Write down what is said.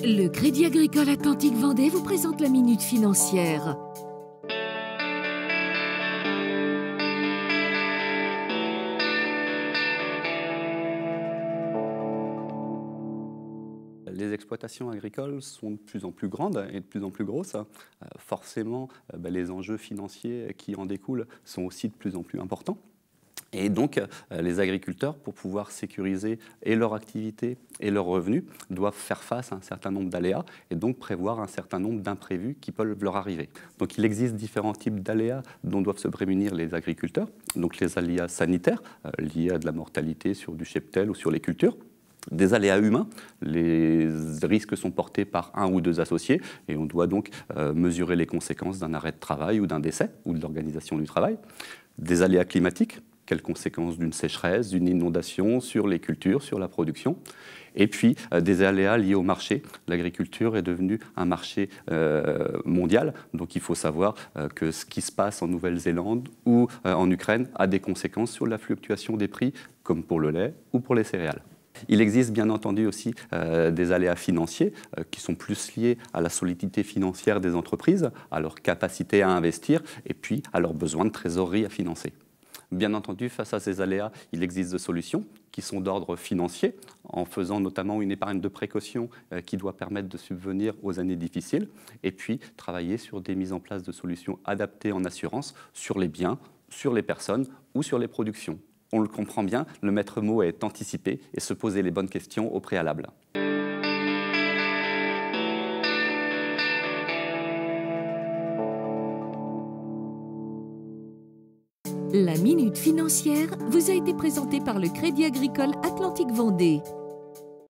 Le Crédit Agricole Atlantique Vendée vous présente la Minute Financière. Les exploitations agricoles sont de plus en plus grandes et de plus en plus grosses. Forcément, les enjeux financiers qui en découlent sont aussi de plus en plus importants. Et donc, les agriculteurs, pour pouvoir sécuriser et leur activité et leurs revenus, doivent faire face à un certain nombre d'aléas et donc prévoir un certain nombre d'imprévus qui peuvent leur arriver. Donc, il existe différents types d'aléas dont doivent se prémunir les agriculteurs. Donc, les aléas sanitaires liés à de la mortalité sur du cheptel ou sur les cultures. Des aléas humains, les risques sont portés par un ou deux associés et on doit donc mesurer les conséquences d'un arrêt de travail ou d'un décès ou de l'organisation du travail. Des aléas climatiques, quelles conséquences d'une sécheresse, d'une inondation sur les cultures, sur la production. Et puis des aléas liés au marché. L'agriculture est devenue un marché mondial, donc il faut savoir que ce qui se passe en Nouvelle-Zélande ou en Ukraine a des conséquences sur la fluctuation des prix, comme pour le lait ou pour les céréales. Il existe bien entendu aussi des aléas financiers qui sont plus liés à la solidité financière des entreprises, à leur capacité à investir et puis à leurs besoins de trésorerie à financer. Bien entendu, face à ces aléas, il existe des solutions qui sont d'ordre financier, en faisant notamment une épargne de précaution qui doit permettre de subvenir aux années difficiles, et puis travailler sur des mises en place de solutions adaptées en assurance sur les biens, sur les personnes ou sur les productions. On le comprend bien, le maître mot est anticiper et se poser les bonnes questions au préalable. La Minute Financière vous a été présentée par le Crédit Agricole Atlantique Vendée.